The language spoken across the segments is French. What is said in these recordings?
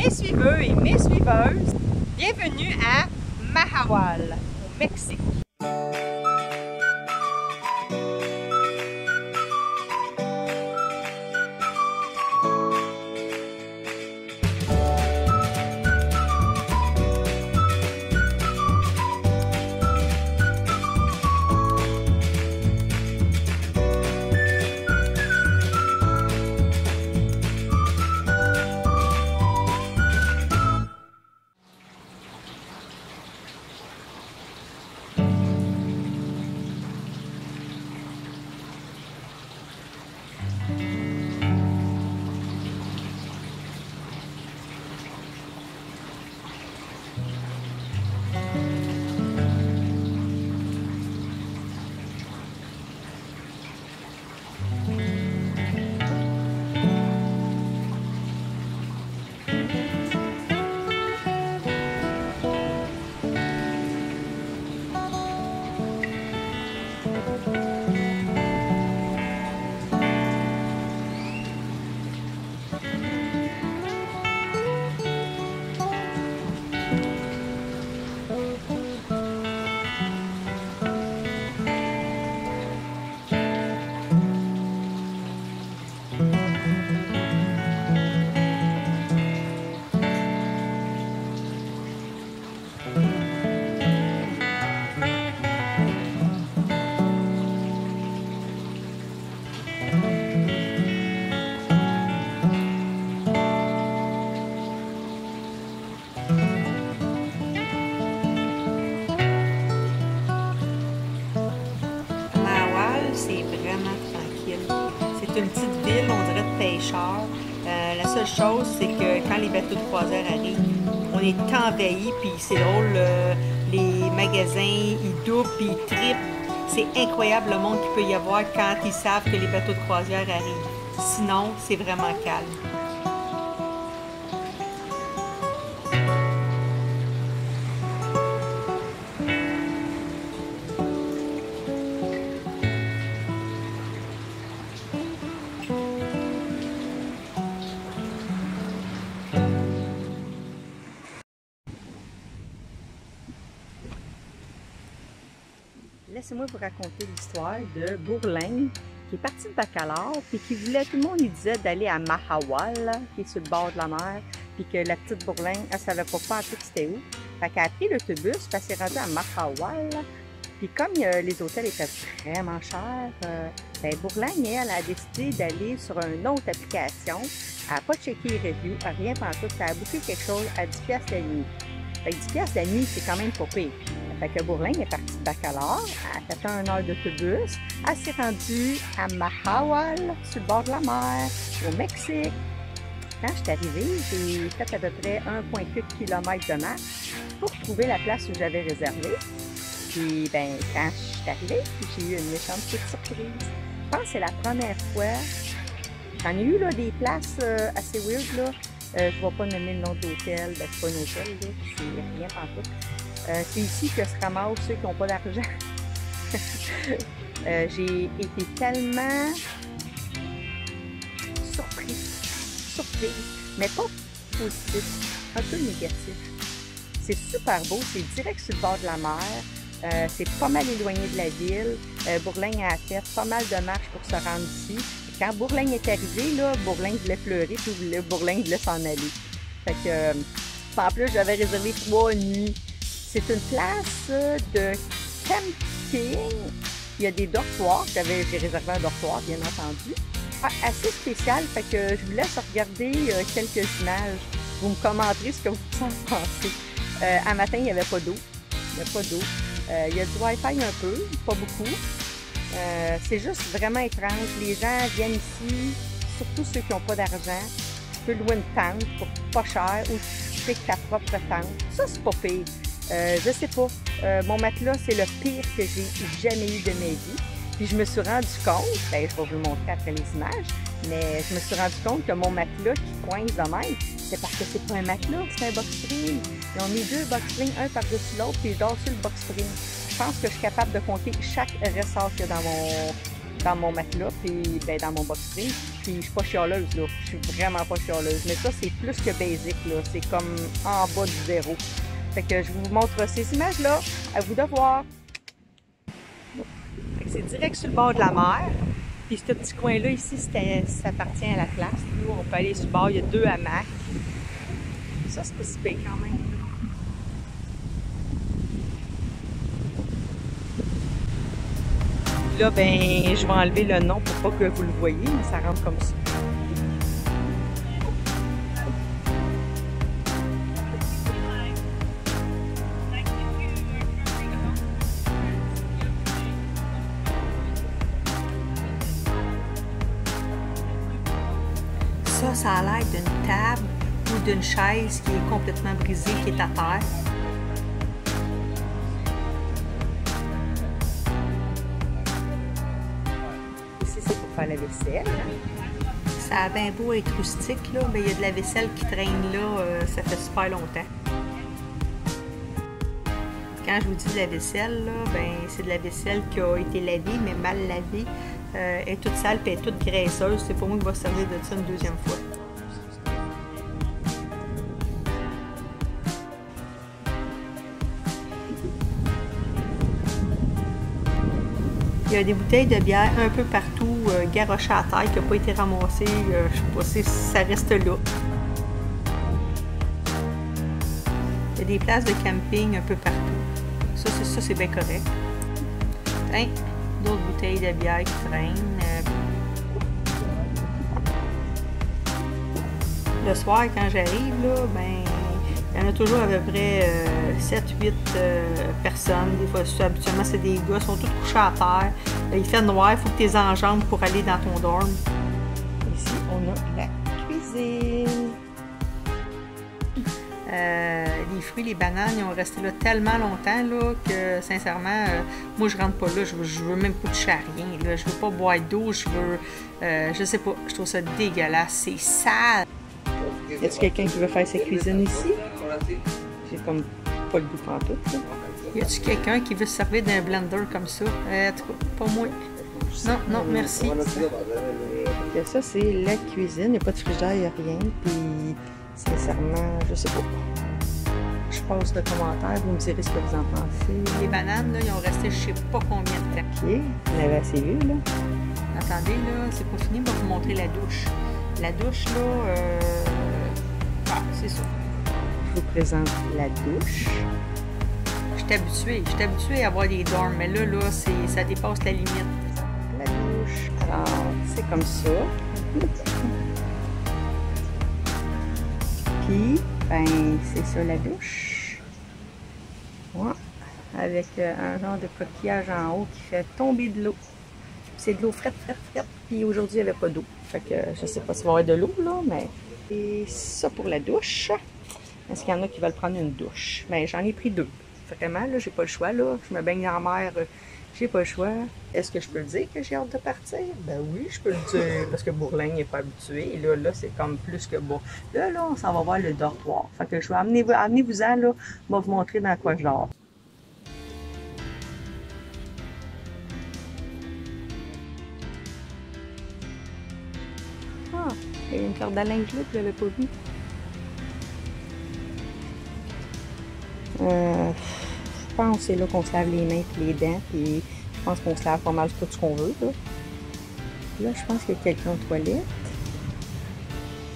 Mes suiveurs et mes suiveuses, bienvenue à Mahahual, au Mexique. C'est vraiment tranquille. C'est une petite ville, on dirait de pêcheurs. La seule chose, c'est que quand les bateaux de croisière arrivent, on est envahi, puis c'est drôle, les magasins, ils doublent, puis ils triplent. C'est incroyable le monde qu'il peut y avoir quand ils savent que les bateaux de croisière arrivent. Sinon, c'est vraiment calme. Laissez-moi vous raconter l'histoire de Bourlingue, qui est parti de Bacalar, puis qui voulait, tout le monde lui disait d'aller à Mahahual, qui est sur le bord de la mer, puis que la petite Bourlingue, elle savait pas en tout c'était où. Fait qu'elle a pris l'autobus, puis elle s'est rendue à Mahahual, puis comme les hôtels étaient vraiment chers, ben Bourlingue, elle a décidé d'aller sur une autre application. Elle n'a pas checké les reviews, rien pantoute, elle a booké quelque chose à 10$ la nuit. Fait que 10$ la nuit, c'est quand même pas pire. Fait que Bourlingue est partie de Bacalar, elle a fait 1 heure d'autobus, elle s'est rendue à Mahahual, sur le bord de la mer, au Mexique. Quand je suis arrivée, j'ai fait à peu près 1,8 km de marche pour trouver la place où j'avais réservé. Puis, ben, quand je suis arrivée, j'ai eu une méchante petite surprise. Je pense que c'est la première fois. J'en ai eu là, des places assez weird, là. Je ne vais pas nommer le nom de l'hôtel, ben, c'est pas un hôtel, là, c'est rien pantoute. C'est ici que se ramassent ceux qui n'ont pas d'argent. J'ai été tellement surprise, mais pas positif, un peu négatif. C'est super beau, c'est direct sur le bord de la mer, c'est pas mal éloigné de la ville. Bourlingue a fait pas mal de marches pour se rendre ici. Et quand Bourlingue est arrivé, là, Bourlingue voulait pleurer, puis Bourlingue voulait s'en aller. Fait que, en plus, j'avais réservé 3 nuits. C'est une place de camping. Il y a des dortoirs. J'ai réservé un dortoir, bien entendu. Assez spécial, fait que je vous laisse regarder quelques images. Vous me commenterez ce que vous en pensez. Un matin, il n'y avait pas d'eau. Il y a du Wi-Fi un peu, pas beaucoup. C'est juste vraiment étrange. Les gens viennent ici, surtout ceux qui n'ont pas d'argent. Tu peux louer une tente pour pas cher ou tu fais ta propre tente. Ça, c'est pas pire. Je sais pas. Mon matelas, c'est le pire que j'ai jamais eu de ma vie. Puis je me suis rendu compte, ben, je vais vous le montrer après les images, mais je me suis rendu compte que mon matelas qui coince de même, c'est parce que c'est pas un matelas, c'est un box spring. Ils ont mis 2 box springs, un par-dessus l'autre, puis je dors sur le box spring. Je pense que je suis capable de compter chaque ressort qu'il y a dans mon matelas, puis ben, dans mon box spring. Puis je suis pas chialeuse, là. Je suis vraiment pas chialeuse. Mais ça, c'est plus que basic, là. C'est comme en bas du zéro. Fait que je vous montre ces images-là. À vous de voir. C'est direct sur le bord de la mer. Puis ce petit coin-là, ici, ça appartient à la place. Nous, on peut aller sur le bord. Il y a 2 hamacs. Ça, c'est pas si pire quand même. Là, ben, je vais enlever le nom pour pas que vous le voyez, mais ça rentre comme ça. Ça a l'air d'une table ou d'une chaise qui est complètement brisée, qui est à terre. Ici, c'est pour faire la vaisselle. Ça a bien beau être rustique, là, mais il y a de la vaisselle qui traîne là, ça fait super longtemps. Quand je vous dis de la vaisselle, là, ben, c'est de la vaisselle qui a été lavée, mais mal lavée. Elle est toute sale et elle est toute graisseuse. C'est pas moi qui va servir de ça une deuxième fois. Il y a des bouteilles de bière un peu partout, garochées à terre, qui n'ont pas été ramassées. Je sais pas si ça reste là. Il y a des places de camping un peu partout. Ça c'est bien correct. Hein? D'autres bouteilles de bière qui traînent. Le soir, quand j'arrive, là, ben, il y en a toujours à peu près 7-8 personnes. Des fois, habituellement, c'est des gars, ils sont tous couchés à terre. Il fait noir, il faut que tu les enjambes pour aller dans ton dorm. Ici, on a la cuisine. Les fruits, les bananes, ils ont resté là tellement longtemps là, que sincèrement, moi je rentre pas là, je veux même pas toucher à rien. Là. Je veux pas boire d'eau, je veux. Je sais pas, je trouve ça dégueulasse, c'est sale. Y a-t-il quelqu'un qui veut faire sa cuisine ici? J'ai comme pas le goût pantoute. Y a-t-il quelqu'un qui veut se servir d'un blender comme ça? En tout cas, pas moi. Non, non, merci. Ça, c'est la cuisine. Il n'y a pas de frigidaire, il n'y a rien. Puis, sincèrement, je sais pas. Je passe le commentaire, vous me direz ce que vous en pensez. Les bananes, là, ils ont resté je sais pas combien de temps. OK, on avait assez vu, là. Attendez, là, c'est pas fini, on va vous montrer la douche. La douche, là, c'est ça. Je vous présente la douche. Je suis habituée à avoir des dorms, mais là, ça dépasse la limite. La douche, alors, c'est comme ça. Puis, ben, c'est ça la douche. Ouais. Avec un genre de coquillage en haut qui fait tomber de l'eau. C'est de l'eau frette. Puis aujourd'hui, il n'y avait pas d'eau. Fait que je sais pas s'il va y avoir de l'eau, là, mais... Et ça pour la douche. Est-ce qu'il y en a qui veulent prendre une douche? Ben, j'en ai pris 2. Vraiment, là, j'ai pas le choix, là. Je me baigne en mer, j'ai pas le choix. Est-ce que je peux le dire que j'ai hâte de partir? Ben oui, je peux le dire, parce que Bourlin n'est pas habitué. Et là, c'est comme plus que bon. Là, on s'en va voir le dortoir. Fait que je vais amenez-vous-en, là. Je vais vous montrer dans quoi je dors. Ah, il y a une corde à linge là, que je l'avais pas vue. Je pense que c'est là qu'on se lave les mains et les dents, puis je pense qu'on se lave pas mal tout ce qu'on veut. Là, je pense qu'il y a quelqu'un aux toilettes.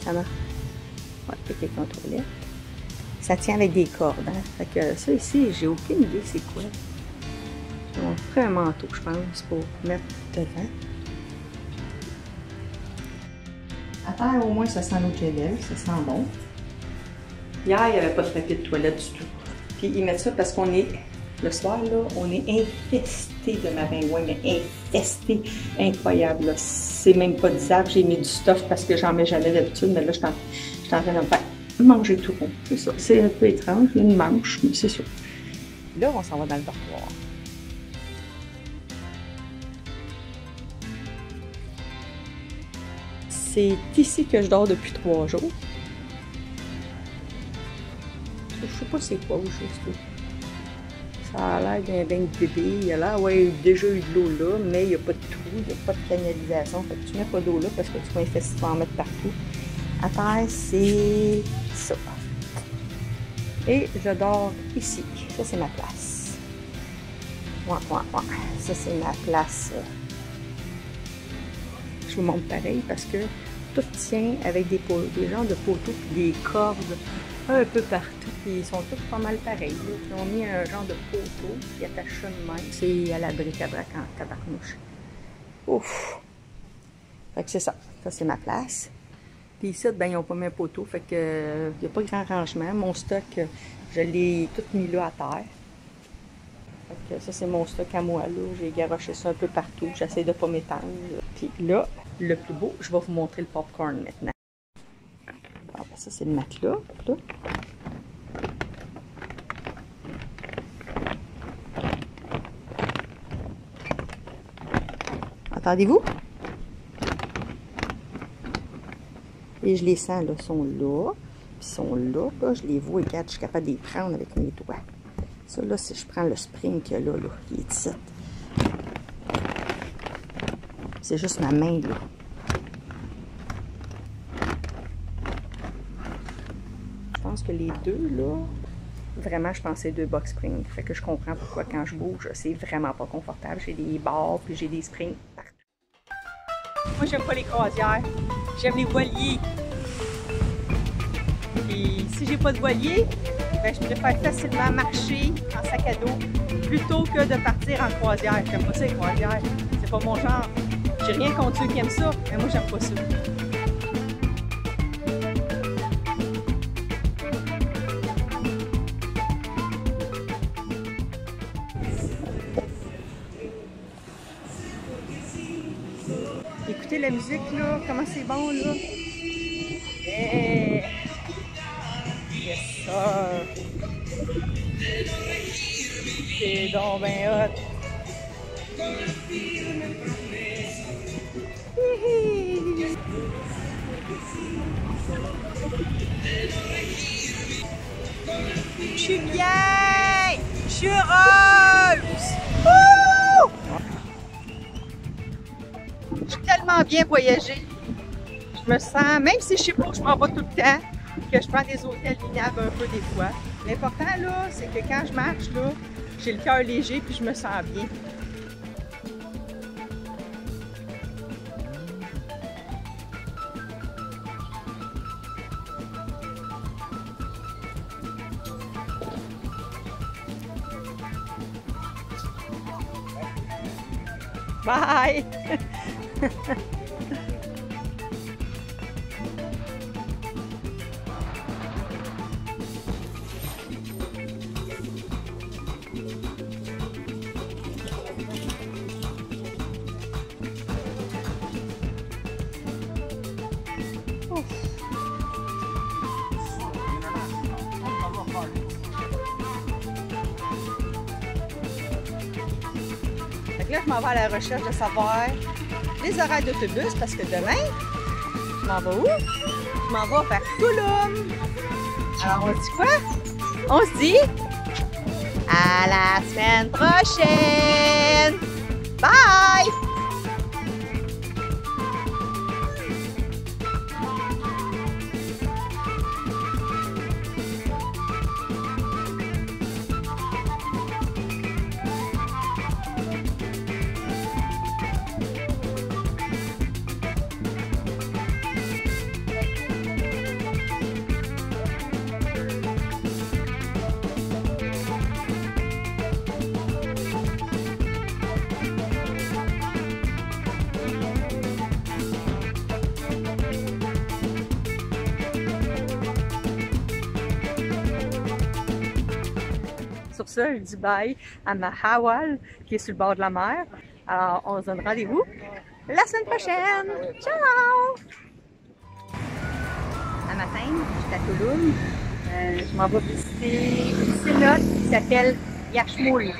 Ça marche. Ouais, il y a quelqu'un aux toilettes. Ça tient avec des cordes, hein. Fait que ça ici, j'ai aucune idée c'est quoi. On ferait un manteau, je pense, pour mettre devant. À terre, au moins, ça sent l'eau de Javel, ça sent bon. Hier, il n'y avait pas de papier de toilette du tout. Puis ils mettent ça parce qu'on est, le soir, là, on est infesté de maringouins, mais infesté, incroyable. C'est même pas disable, j'ai mis du stuff parce que j'en mets jamais d'habitude, mais là, je suis en train de me faire manger tout rond. C'est ça, c'est un peu étrange, une manche, mais c'est sûr. Là, on s'en va dans le dortoir. C'est ici que je dors depuis 3 jours. Je sais pas c'est quoi au juste. Ça a l'air d'un bain de bébé. Il y a l'air, ouais, déjà eu de l'eau là, mais il n'y a pas de trou, il n'y a pas de canalisation. Fait que tu mets pas d'eau là parce que tu vas infester, tu vas en mettre partout. À terre, c'est ça. Et je dors ici. Ça, c'est ma place. Ouais. Ça, c'est ma place. Je vous montre pareil parce que tout tient avec des genres de poteaux et des cordes un peu partout. Puis ils sont tous pas mal pareils. Là. Ils ont mis un genre de poteau qui attache ça de même. C'est à la bric-à-brac en tabarnouche. Ouf! Fait que c'est ça. Ça, c'est ma place. Puis ici, ben, ils n'ont pas mis un poteau. Fait que il n'y a pas grand rangement. Mon stock, je l'ai tout mis là à terre. Fait que ça, c'est mon stock à moi. J'ai garoché ça un peu partout. J'essaie de ne pas m'étendre. Puis là, le plus beau, je vais vous montrer le popcorn maintenant. Alors, ça, c'est le matelas. Là. Entendez-vous? Et je les sens, là, ils sont là. Puis ils sont là, je les vois, regarde, je suis capable de les prendre avec mes doigts. Ça, là, si je prends le spring qu'il y a là, il est ici. C'est juste ma main, là. Je pense que les deux, là, vraiment, je pensais deux box springs. Fait que je comprends pourquoi quand je bouge, c'est vraiment pas confortable. J'ai des barres, puis j'ai des springs partout. Moi, j'aime pas les croisières. J'aime les voiliers. Et si j'ai pas de voilier, ben, je préfère facilement marcher en sac à dos plutôt que de partir en croisière. J'aime pas ça les croisières. C'est pas mon genre. J'ai rien contre ceux qui aiment ça, mais moi j'aime pas ça. Écoutez la musique là, comment c'est bon là. Hey. Yes sir. C'est donc ben hot. Je suis bien! Je suis heureuse! Ouh! Je suis tellement bien voyager. Je me sens, même si je sais pas que je m'en vais tout le temps, que je prends des hôtels minables un peu des fois. L'important là, c'est que quand je marche là, j'ai le cœur léger puis je me sens bien. Bye! Là, je m'en vais à la recherche de savoir les horaires d'autobus parce que demain, je m'en vais où? Je m'en vais vers Tulum. Alors, on se dit quoi? On se dit à la semaine prochaine! Bye! Sur ça, je dis bye à ma Hawal qui est sur le bord de la mer. Alors, on se donne rendez-vous la semaine prochaine. Ciao! Un matin, j'étais à Tulum. Je m'en vais visiter une cénote qui s'appelle Yaxchmoul.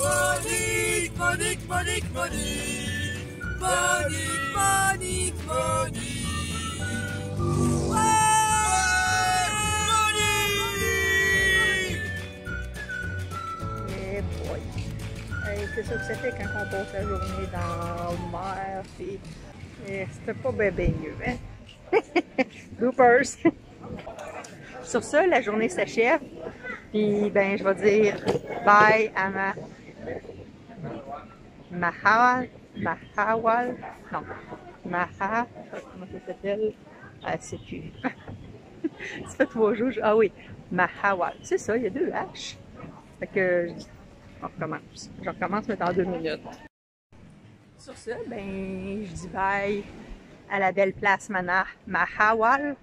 Monique, Monique, Monique, Monique. Monique, Monique, Monique. Ouais, Monique. Eh boy! Hey, c'est ça que ça fait quand on passe la journée dans la mer, puis c'était pas bien mieux, hein? Bloopers! Sur ça, la journée s'achève, puis ben je vais dire bye à Mahawal, non, comment ça s'appelle? Ah, c'est plus. Ça fait 3 jours, ah oui, Mahawal, c'est ça, il y a 2 H. Fait que, on recommence. Je recommence, mais dans 2 minutes. Sur ça, ben, je dis bye à la belle place Mahawal.